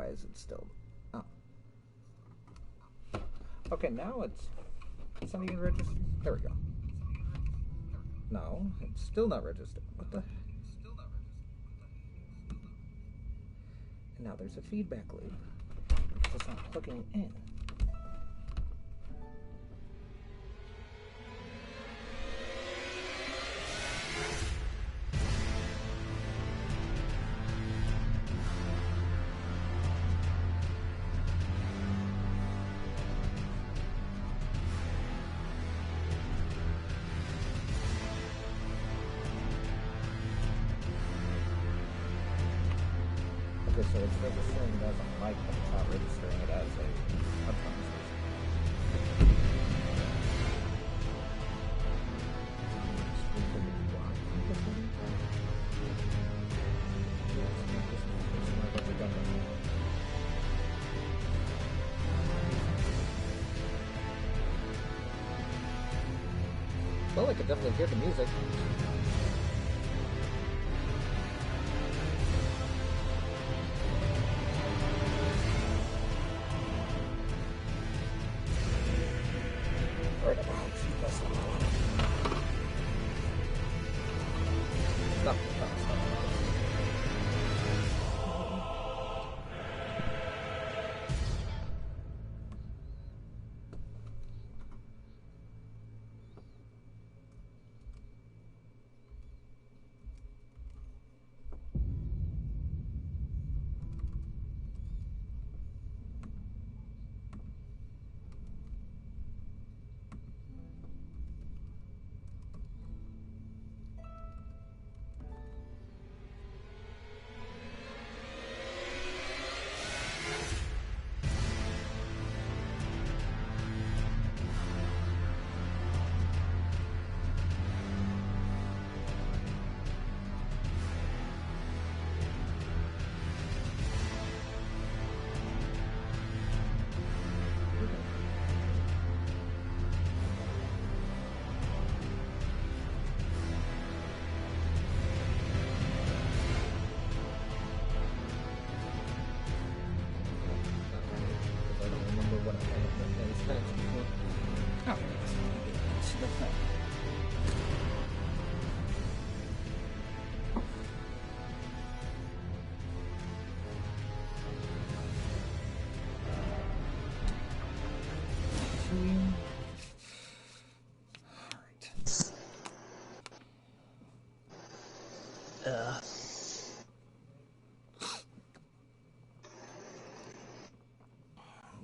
Why is it still... Oh. Okay, now it's not even registered. There we go. No, it's still not registered. What the... And now there's a feedback loop. It's not plugging in. Okay, so it's registering it as a mic, but it's not registering it as a headphones. Well, I could definitely hear the music.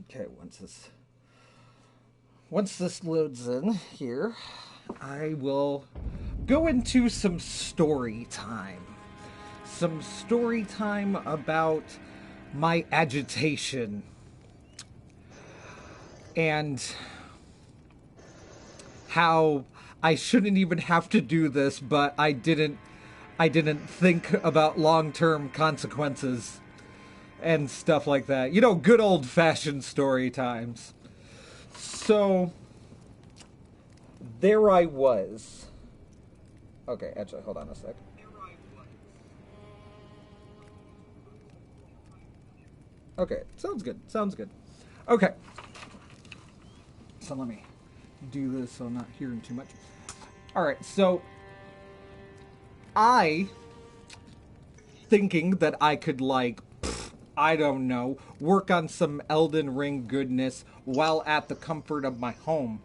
Okay, once this loads in here, I will go into some story time. Some story time about my agitation. And how I shouldn't even have to do this, but I didn't think about long-term consequences and stuff like that. You know, good old-fashioned story times. So, there I was. Okay, actually, hold on a sec. Okay, sounds good. Okay. So let me do this so I'm not hearing too much. Alright, so I thinking that I could, like, I don't know, work on some Elden Ring goodness while at the comfort of my home.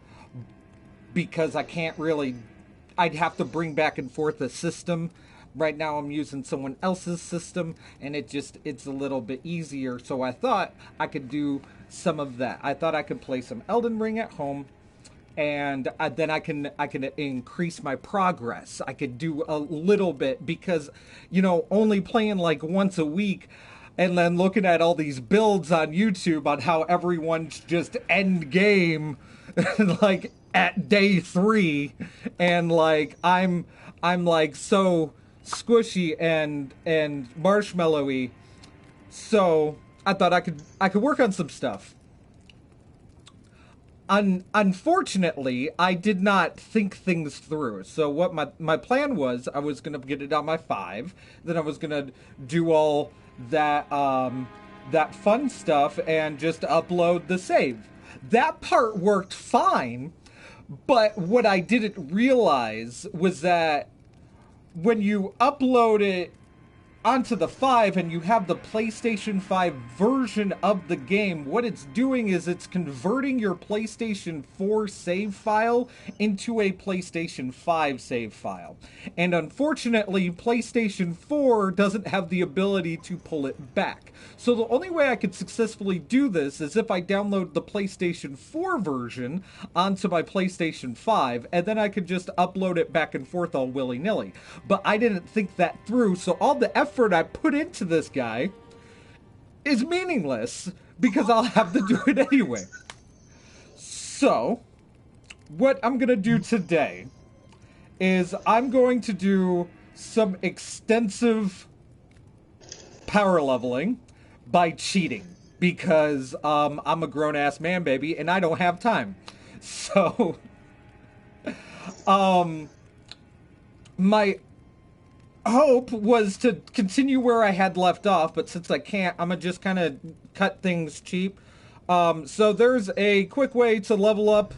Because I can't really... I'd have to bring back and forth a system. Right now I'm using someone else's system, and it's a little bit easier. So I thought I could do some of that. I thought I could play some Elden Ring at home, and then I can increase my progress. I could do a little bit, because, you know, only playing like once a week... And then looking at all these builds on YouTube on how everyone's just end game, like at day 3, and like I'm like so squishy and marshmallowy. So I thought I could work on some stuff. Unfortunately, I did not think things through. So what my plan was, I was gonna get it on my 5, then I was gonna do all that that fun stuff and just upload the save. That part worked fine, but what I didn't realize was that when you upload it onto the 5 and you have the PlayStation 5 version of the game, what it's doing is it's converting your PlayStation 4 save file into a PlayStation 5 save file. And unfortunately, PlayStation 4 doesn't have the ability to pull it back. So the only way I could successfully do this is if I download the PlayStation 4 version onto my PlayStation 5, and then I could just upload it back and forth all willy-nilly. But I didn't think that through, so all the effort I put into this guy is meaningless because I'll have to do it anyway. So, what I'm gonna do today is I'm going to do some extensive power leveling by cheating because I'm a grown-ass man, baby, and I don't have time. So, my hope was to continue where I had left off, but since I can't, I'm gonna just kind of cut things cheap. So there's a quick way to level up.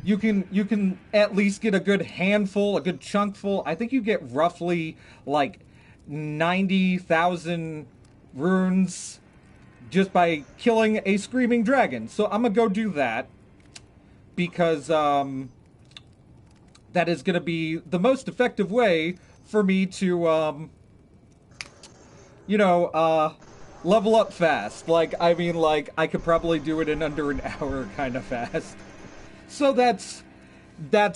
You can at least get a good handful, a good chunkful. I think you get roughly like 90,000 runes just by killing a screaming dragon. So I'm gonna go do that because that is gonna be the most effective way for me to, level up fast. Like, I mean, like, I could probably do it in under an hour kind of fast. So that's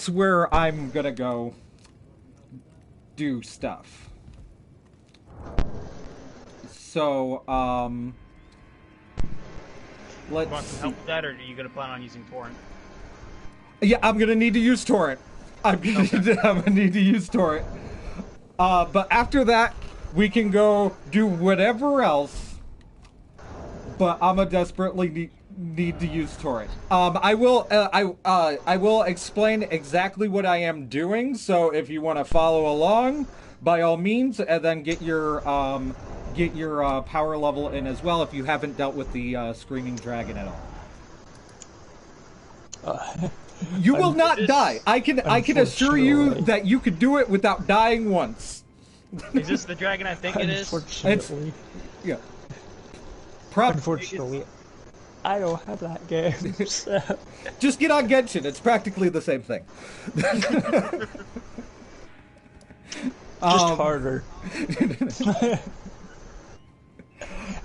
where I'm gonna go do stuff. So, let's Want some help with that, or are you gonna plan on using torrent? Yeah, I'm gonna need to use torrent. I'm gonna need to use torrent. But after that, we can go do whatever else. But I'ma desperately need to use torrent. I will explain exactly what I am doing. So if you want to follow along, by all means, and then get your power level in as well if you haven't dealt with the screaming dragon at all. You will not die. I can assure you that you could do it without dying once. Is this the dragon I think it is? Unfortunately. Yeah. Unfortunately, I don't have that game. So. Just get on Genshin. It's practically the same thing. Just harder.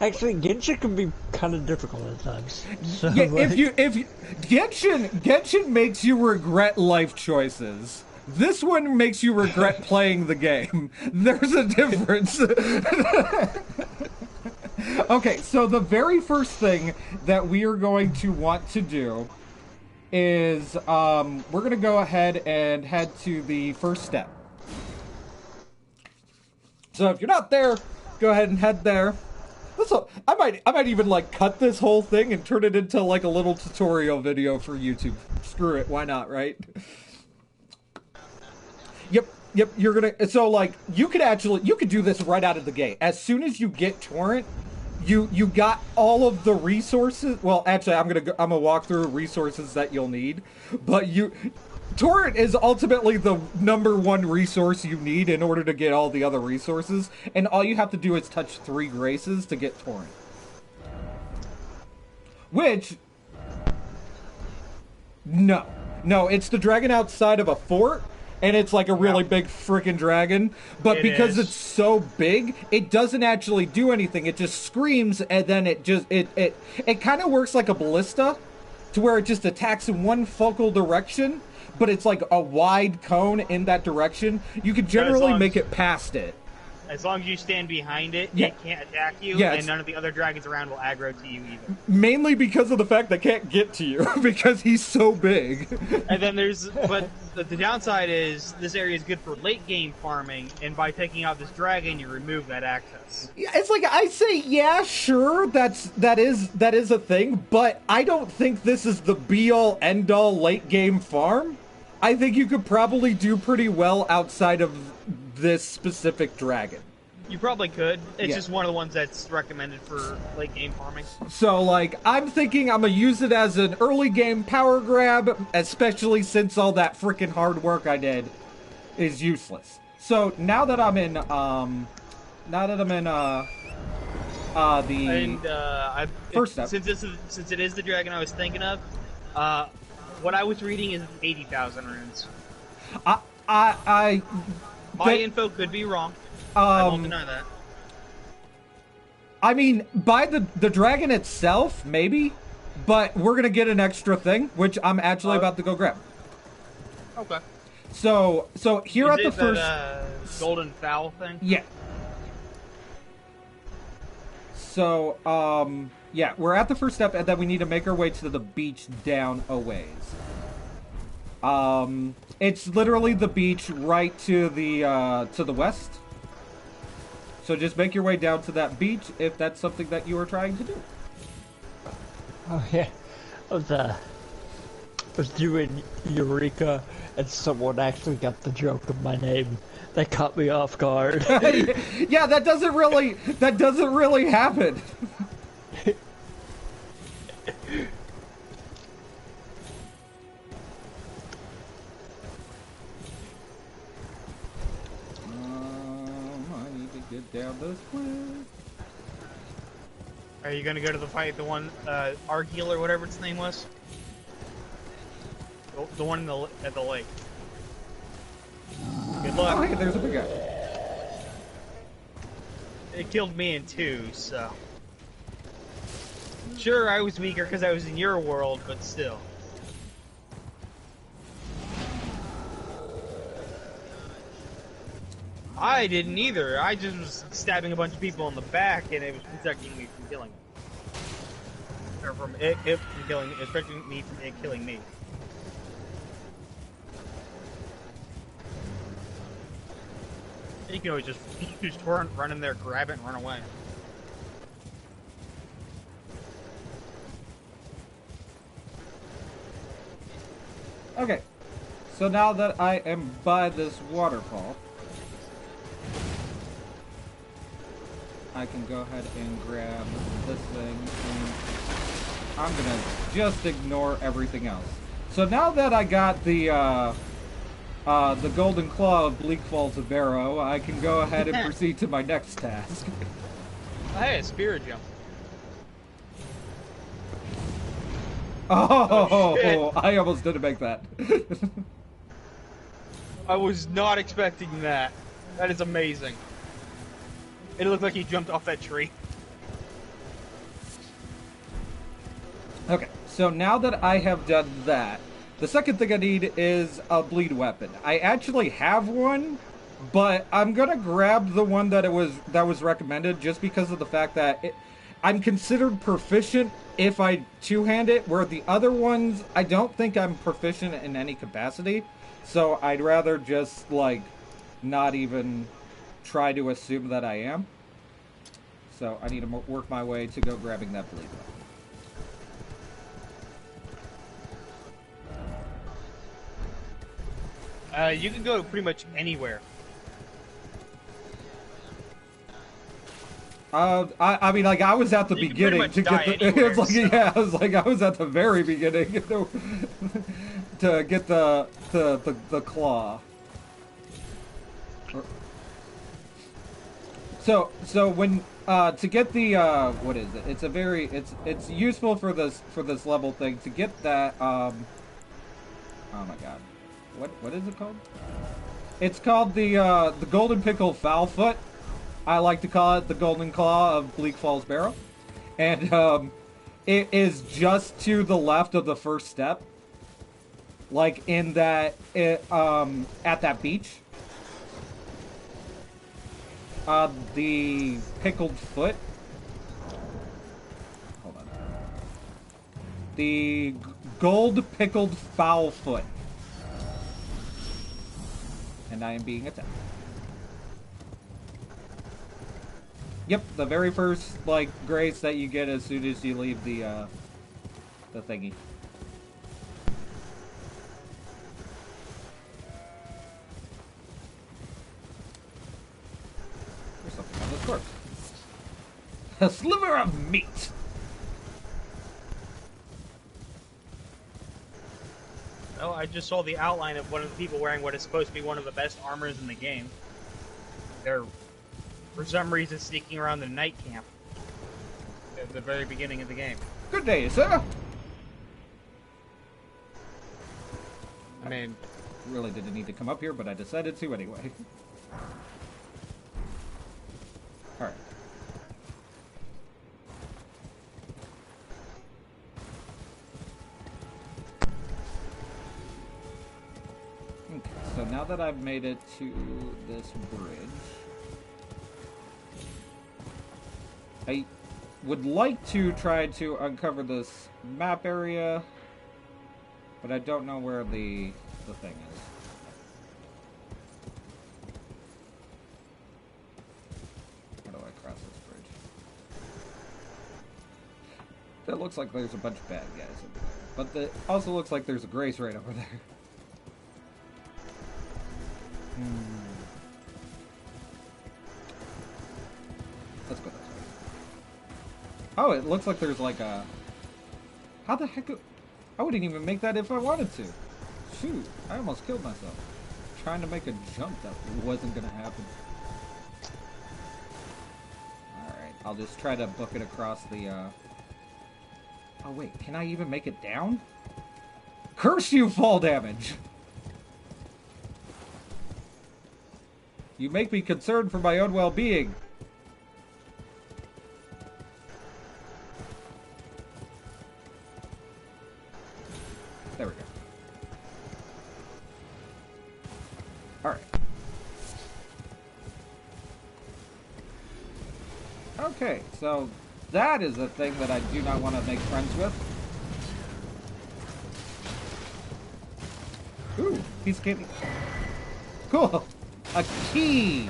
Actually, Genshin can be kind of difficult at times. So, yeah, if Genshin makes you regret life choices. This one makes you regret playing the game. There's a difference. Okay, so the very first thing that we are going to want to do is we're going to go ahead and head to the first step. So if you're not there, go ahead and head there. I might even like cut this whole thing and turn it into like a little tutorial video for YouTube. Screw it, why not, right? Yep, you're gonna, so like, you could do this right out of the gate. As soon as you get torrent, you got all of the resources. Well, actually, I'm gonna walk through resources that you'll need, but torrent is ultimately the #1 resource you need in order to get all the other resources, and all you have to do is touch 3 graces to get torrent. Which, no, it's the dragon outside of a fort. And it's like a really big freaking dragon. But because it's so big, it doesn't actually do anything. It just screams, and then it kind of works like a ballista, to where it just attacks in one focal direction, but it's like a wide cone in that direction. You could generally make it past it. As long as you stand behind it, yeah. It can't attack you, and none of the other dragons around will aggro to you either. Mainly because of the fact they can't get to you, because he's so big. And then but the downside is, this area is good for late game farming, and by taking out this dragon, you remove that access. Yeah, it's like, I say, yeah, sure, that is a thing, but I don't think this is the be-all, end-all late game farm. I think you could probably do pretty well outside of this specific dragon. You probably could. It's Yeah. just one of the ones that's recommended for late game farming. So, like, I'm thinking I'm gonna use it as an early game power grab, especially since all that freaking hard work I did is useless. So now that I'm in, the first step. Since it is the dragon I was thinking of, what I was reading is 80,000 runes. My info could be wrong. I won't deny that. I mean, by the dragon itself, maybe, but we're gonna get an extra thing, which I'm actually about to go grab. Okay. So here at the first golden fowl thing. Yeah. So yeah, we're at the first step, and then we need to make our way to the beach down a ways. It's literally the beach right to the west. So just make your way down to that beach if that's something that you are trying to do. Oh yeah, I was doing Eureka, and someone actually got the joke of my name. That caught me off guard. Yeah, that doesn't really happen. I need to get down this way. Are you gonna go to the fight? The one, Argyle or whatever its name was? The one at the lake. Good luck. Oh, hey, there's a big guy. It killed me in 2, so... Sure, I was weaker because I was in your world, but still. I didn't either. I just was stabbing a bunch of people in the back, and it was protecting me from killing them. Or from it from killing me. It was protecting me from it killing me. You can always just run in there, grab it, and run away. Okay, so now that I am by this waterfall, I can go ahead and grab this thing, and I'm gonna just ignore everything else. So now that I got the Golden Claw of Bleak Falls of Barrow, I can go ahead and proceed to my next task. Hey, a spirit jump. Oh, I almost didn't make that. I was not expecting that. That is amazing. It looked like he jumped off that tree. Okay, so now that I have done that, the second thing I need is a bleed weapon. I actually have one, but I'm gonna grab the one that was recommended just because of the fact that I'm considered proficient if I two-hand it, where the other ones I don't think I'm proficient in any capacity. So I'd rather just like not even try to assume that I am. So I need to work my way to go grabbing that bleed weapon. You can go pretty much anywhere. I mean, like, I was at the beginning to get the. Anywhere, It's like, so. yeah, I was like, I was at the very beginning to get the claw. So when to get the what is it? It's useful for this level thing to get that oh my god, what is it called? It's called the Golden Pickle Foul Foot. I like to call it the Golden Claw of Bleak Falls Barrow. And it is just to the left of the first step. Like in that, at that beach. The Pickled Foot. Hold on. The Gold Pickled Foul Foot. And I am being attacked. Yep, the very first, like, grace that you get as soon as you leave the thingy. There's something course. A sliver of meat! Oh, I just saw the outline of one of the people wearing what is supposed to be one of the best armors in the game. They're, for some reason, sneaking around the night camp at the very beginning of the game. Good day, sir! I mean, Really didn't need to come up here, but I decided to anyway. Alright. Okay, so now that I've made it to this bridge, I would like to try to uncover this map area, but I don't know where the thing is. How do I cross this bridge? That looks like there's a bunch of bad guys over there, but it also looks like there's a Grace right over there. Let's go this way. Oh, it looks like there's like a... How the heck... I wouldn't even make that if I wanted to. Shoot, I almost killed myself. Trying to make a jump that wasn't going to happen. Alright, I'll just try to book it across the... Oh wait, can I even make it down? Curse you, fall damage! You make me concerned for my own well-being. There we go. Alright. Okay, so that is a thing that I do not want to make friends with. Ooh, he's getting... Cool! A key!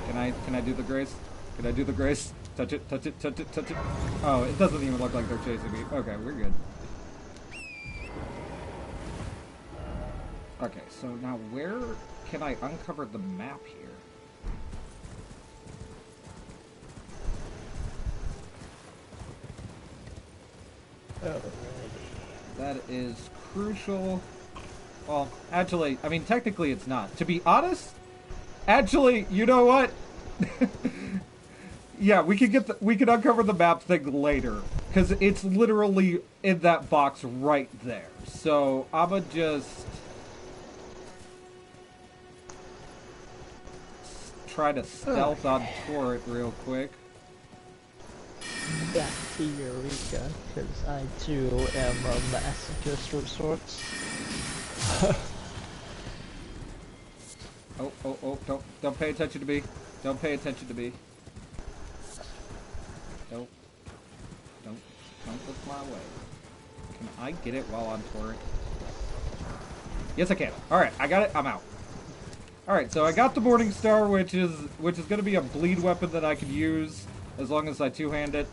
Can I do the grace? Can I do the grace? Touch it, touch it, touch it, touch it. Oh, it doesn't even look like they're chasing me. Okay, we're good. Okay, so now where can I uncover the map here? That is crucial. Well, actually, I mean, technically it's not. To be honest, actually, you know what? Yeah, we can uncover the map thing later, because it's literally in that box right there. So I'ma just try to stealth on Torrent real quick. Back to Eureka, because I too am a masochist of sorts. Oh, don't pay attention to me. Don't pay attention to me. Don't look my way. Can I get it while on Torrent? Yes, I can. Alright, I got it. I'm out. Alright, so I got the Morning Star, which is going to be a bleed weapon that I can use as long as I two-hand it.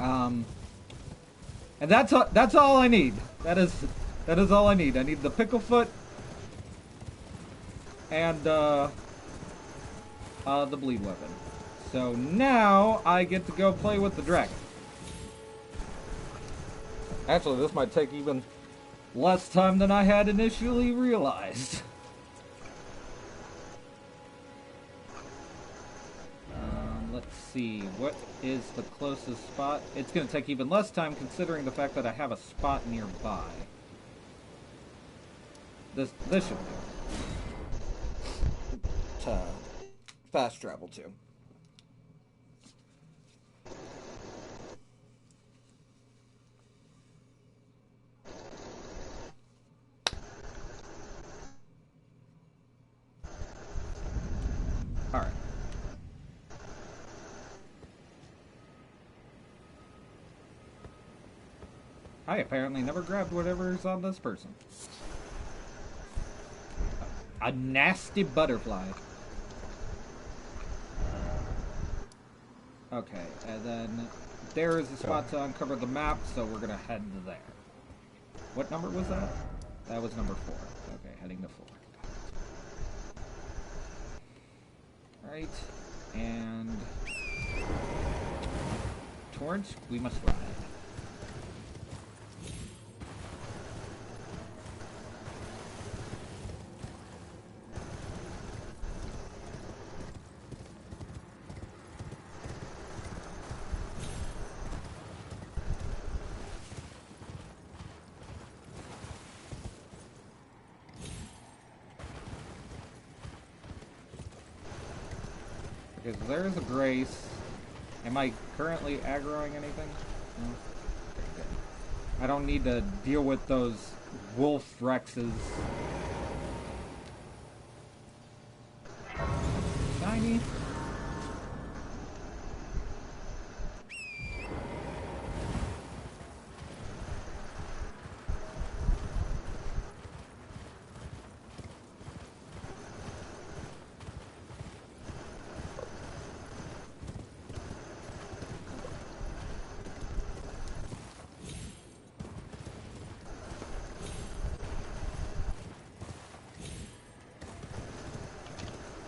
And that's all I need. That is all I need. I need the Picklefoot and the bleed weapon. So now I get to go play with the dragon. Actually, this might take even less time than I had initially realized. Let's see, what is the closest spot? It's going to take even less time considering the fact that I have a spot nearby. This should do. Fast travel too. Alright. I apparently never grabbed whatever's on this person. A nasty butterfly. Okay, and then there is a spot to uncover the map, so we're gonna head there. What number was that? That was number 4. Okay, heading to 4. Alright, and... Torch, we must ride. Because there's a Grace. Am I currently aggroing anything? No? Okay, good. I don't need to deal with those wolf Rexes. Shiny.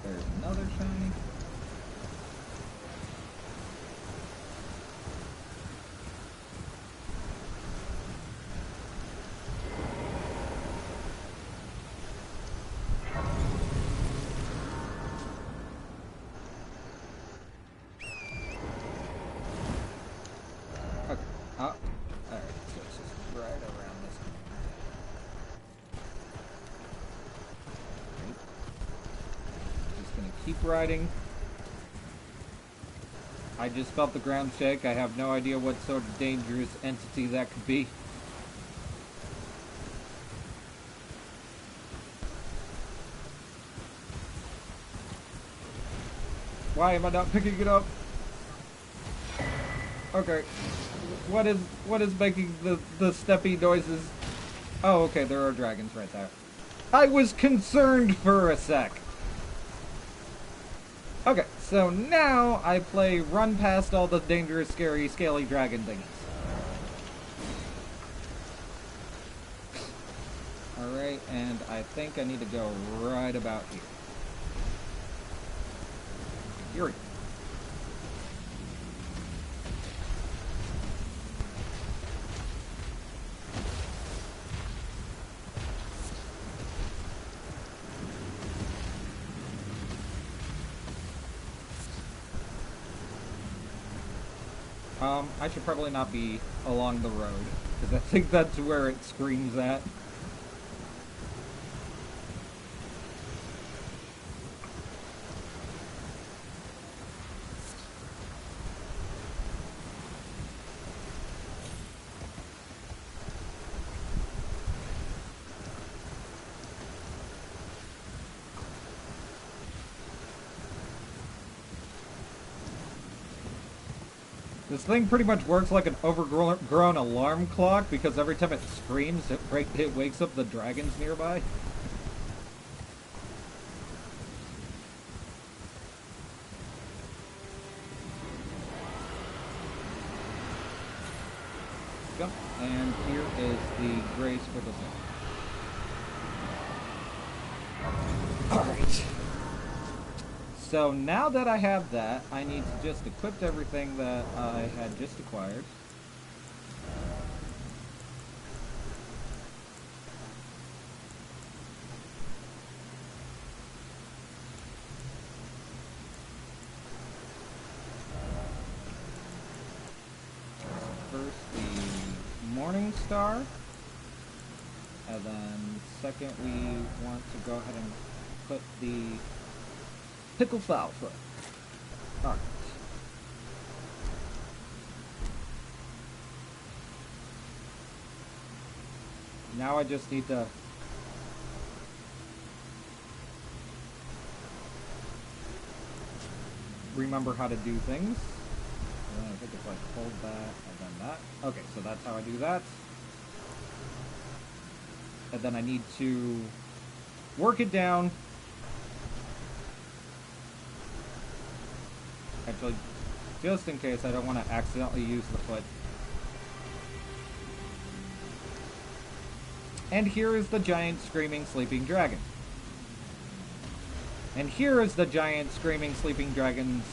There's another shiny. Okay. Alright, so it's just right around this. Right. Just gonna keep riding. I just felt the ground shake. I have no idea what sort of dangerous entity that could be. Why am I not picking it up? Okay. What is making the steppy noises? Oh, okay, there are dragons right there. I was concerned for a sec. Okay, so now I play run past all the dangerous, scary, scaly dragon things. Alright, and I think I need to go right about here. Here we go. I should probably not be along the road, because I think that's where it screams at. This thing pretty much works like an overgrown alarm clock, because every time it screams, it wakes up the dragons nearby. Go. And here is the Grace for the zone. Alright. So now that I have that, I need to just equip everything that I had just acquired. First, the Morning Star. And then second, we want to go ahead and put the Pickle Fowl Foot. Alright. Now I just need to remember how to do things. And then I think it's like hold that and then that. Okay, so that's how I do that. And then I need to work it down. Actually, just in case I don't want to accidentally use the foot. And here is the giant screaming sleeping dragon. And here is the giant screaming sleeping dragon's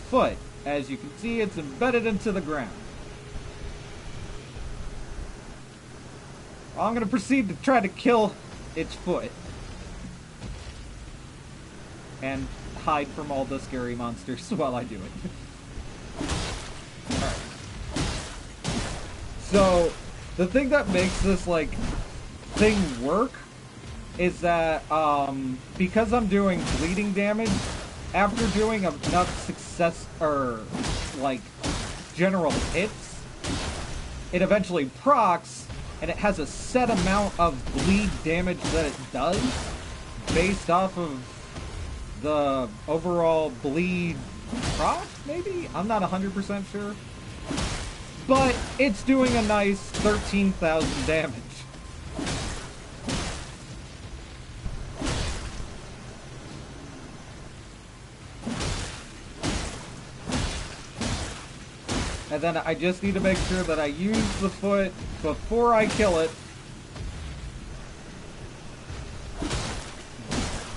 foot. As you can see, it's embedded into the ground. I'm going to proceed to try to kill its foot. And hide from all the scary monsters while I do it. Alright. So, the thing that makes this, like, thing work is that, because I'm doing bleeding damage, after doing enough success, or, like, general hits, it eventually procs, and it has a set amount of bleed damage that it does, based off of the overall bleed proc, maybe? I'm not 100% sure. But it's doing a nice 13,000 damage. And then I just need to make sure that I use the foot before I kill it.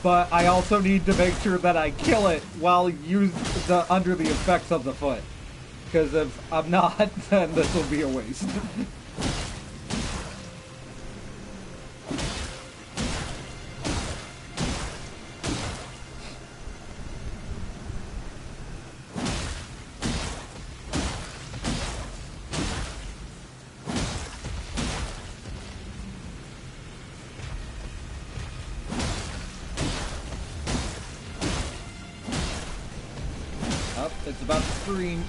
But I also need to make sure that I kill it while under the effects of the foot. Because if I'm not, then this will be a waste. It's about to scream.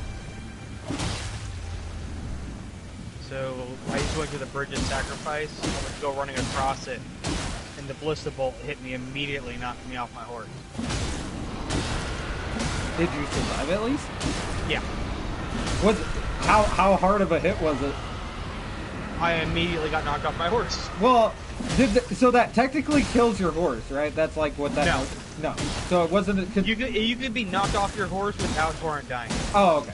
So I used to went to the Bridge of Sacrifice. I would go running across it, and the Ballista Bolt hit me immediately, knocking me off my horse. Did you survive at least? Yeah. How hard of a hit was it? I immediately got knocked off my horse. Well, so that technically kills your horse, right? That's like what that. No. No. So it wasn't. You could be knocked off your horse without Torrent dying. Oh, okay.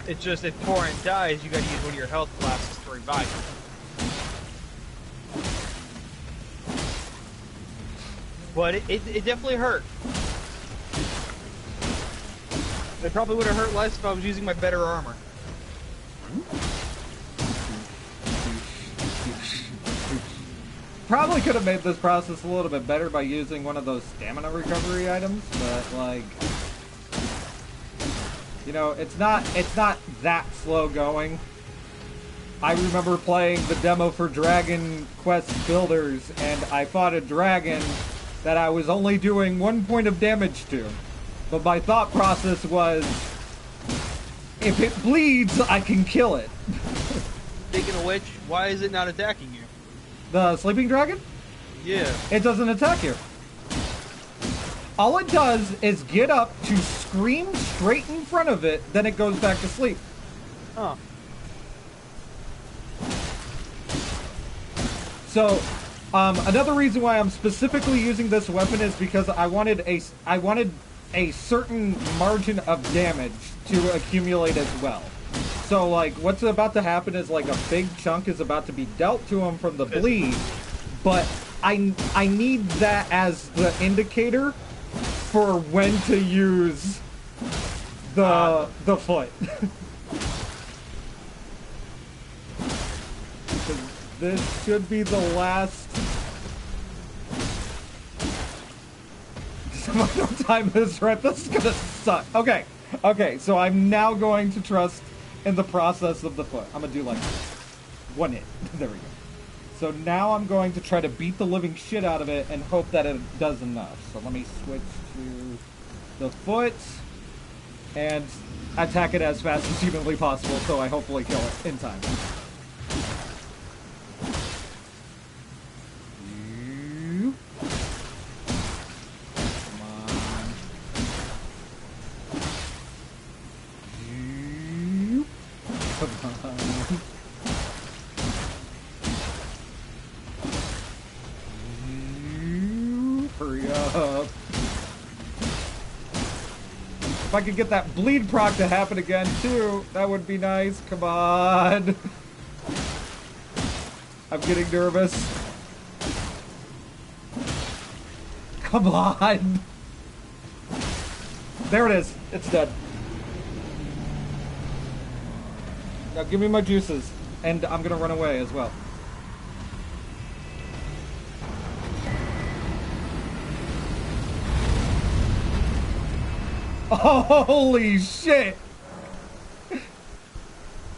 It's just if Torrent dies, you gotta use one of your health classes to revive him. But it definitely hurt. It probably would have hurt less if I was using my better armor. Probably could have made this process a little bit better by using one of those stamina recovery items, but like, you know, it's not that slow going. I remember playing the demo for Dragon Quest Builders, and I fought a dragon that I was only doing 1 point of damage to. But my thought process was, if it bleeds, I can kill it. Speaking of which, why is it not attacking you? The sleeping dragon? Yeah. It doesn't attack you. All it does is get up to scream straight in front of it, then it goes back to sleep. Huh. So, another reason why I'm specifically using this weapon is because I wanted a certain margin of damage to accumulate as well. So, like, what's about to happen is, like, a big chunk is about to be dealt to him from the bleed, but I need that as the indicator for when to use the foot. This should be the last. So I don't time this right. This is gonna suck. Okay, so I'm now going to trust in the process of the foot. I'm gonna do like one hit. There we go. So now I'm going to try to beat the living shit out of it and hope that it does enough. So let me switch to the foot and attack it as fast as humanly possible so I hopefully kill it in time. Hurry up. If I could get that bleed proc to happen again too, that would be nice. Come on. I'm getting nervous. Come on. There it is. It's dead. Now give me my juices. And I'm gonna run away as well. Holy shit!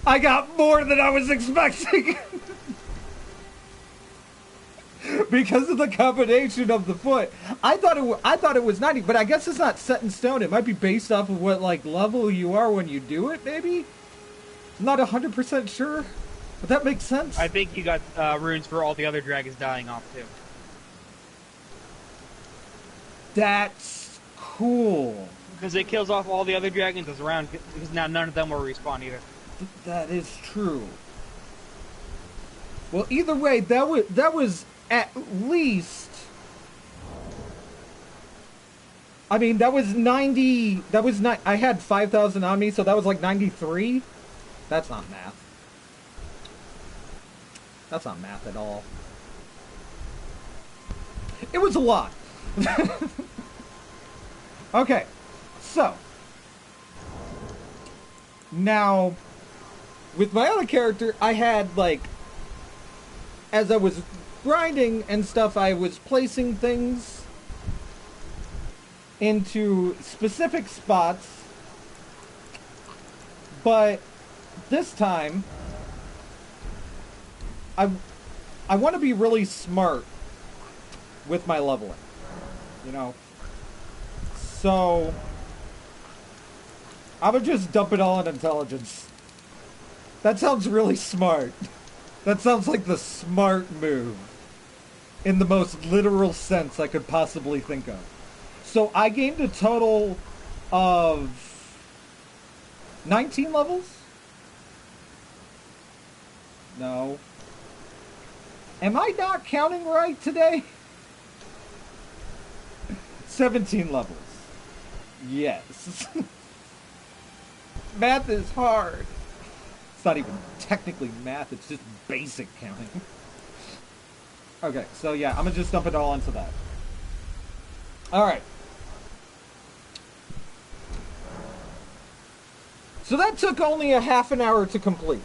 I got more than I was expecting! Because of the combination of the foot. I thought it was 90, but I guess it's not set in stone. It might be based off of what like level you are when you do it, maybe? I'm not 100% sure, but that makes sense. I think you got runes for all the other dragons dying off too. That's cool. Because it kills off all the other dragons that's around, because now none of them will respawn either. That is true. Well, either way, that was at least... I mean, that was 90... That was not... I had 5,000 on me, so that was like 93? That's not math. That's not math at all. It was a lot. Okay. So, now, with my other character, I had, like, as I was grinding and stuff, I was placing things into specific spots, but this time, I want to be really smart with my leveling, you know, so... I would just dump it all in intelligence. That sounds really smart. That sounds like the smart move. In the most literal sense I could possibly think of. So I gained a total of 19 levels? No. Am I not counting right today? 17 levels. Yes. Math is hard. It's not even technically math, it's just basic counting. Okay, so yeah, I'm gonna just dump it all into that. Alright. So that took only a half an hour to complete.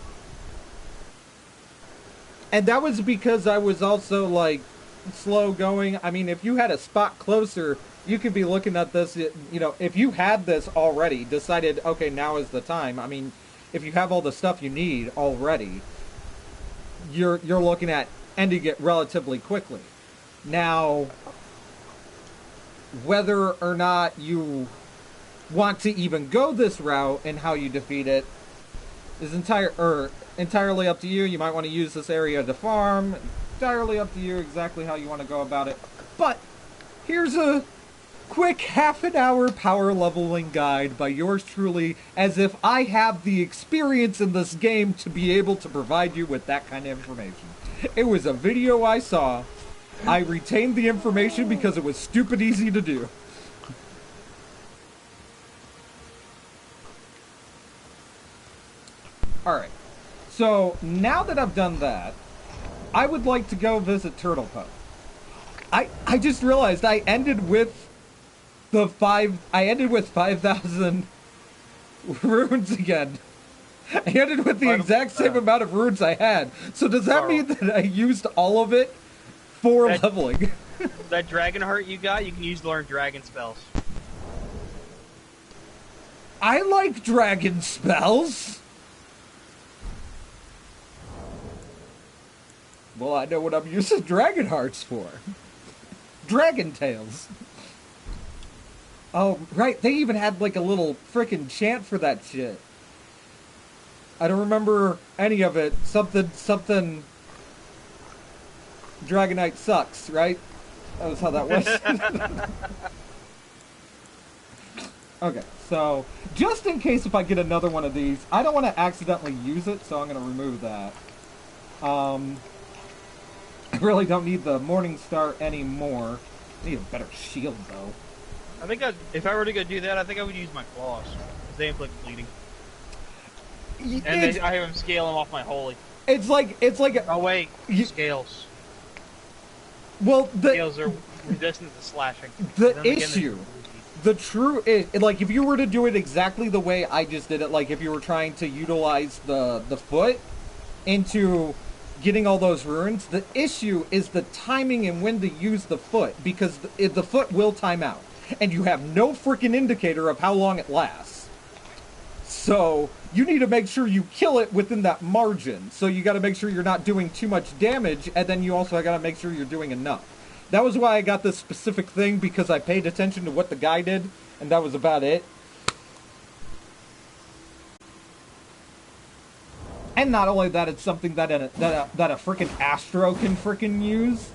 And that was because I was also, like, slow going. I mean, if you had a spot closer, you could be looking at this, you know, if you had this already, decided, okay, now is the time. I mean, if you have all the stuff you need already, you're looking at ending it relatively quickly. Now, whether or not you want to even go this route and how you defeat it is entirely up to you. You might want to use this area to farm. Entirely up to you exactly how you want to go about it. But here's a quick half an hour power leveling guide by yours truly, as if I have the experience in this game to be able to provide you with that kind of information. It was a video I saw. I retained the information because it was stupid easy to do. Alright, so now that I've done that, I would like to go visit Turtle Poe. I just realized I ended with 5,000 runes again. I ended with the exact same amount of runes I had. So does that mean that I used all of it for leveling? That dragon heart you got, you can use to learn dragon spells. I like dragon spells. Well, I know what I'm using dragon hearts for. Dragon tails. Oh, right, they even had like a little frickin' chant for that shit. I don't remember any of it. Something... Dragonite sucks, right? That was how that was. Okay, so, just in case if I get another one of these, I don't want to accidentally use it, so I'm going to remove that. I really don't need the Morning Star anymore. I need a better shield, though. I think if I were to go do that, I think I would use my claws. Because they inflict bleeding. And I have them scale them off my holy. It's like Oh wait, You- scales. well the Scales are resistant to slashing. the Then again, there's issue. Luigi. The true is, like, if you were to do it exactly the way I just did it, like if you were trying to utilize the foot into getting all those runes, the issue is the timing and when to use the foot, because the foot will time out, and you have no freaking indicator of how long it lasts. So you need to make sure you kill it within that margin. So you got to make sure you're not doing too much damage, and then you also got to make sure you're doing enough. That was why I got this specific thing, because I paid attention to what the guy did, and that was about it. And not only that, it's something that a freaking Astro can freaking use.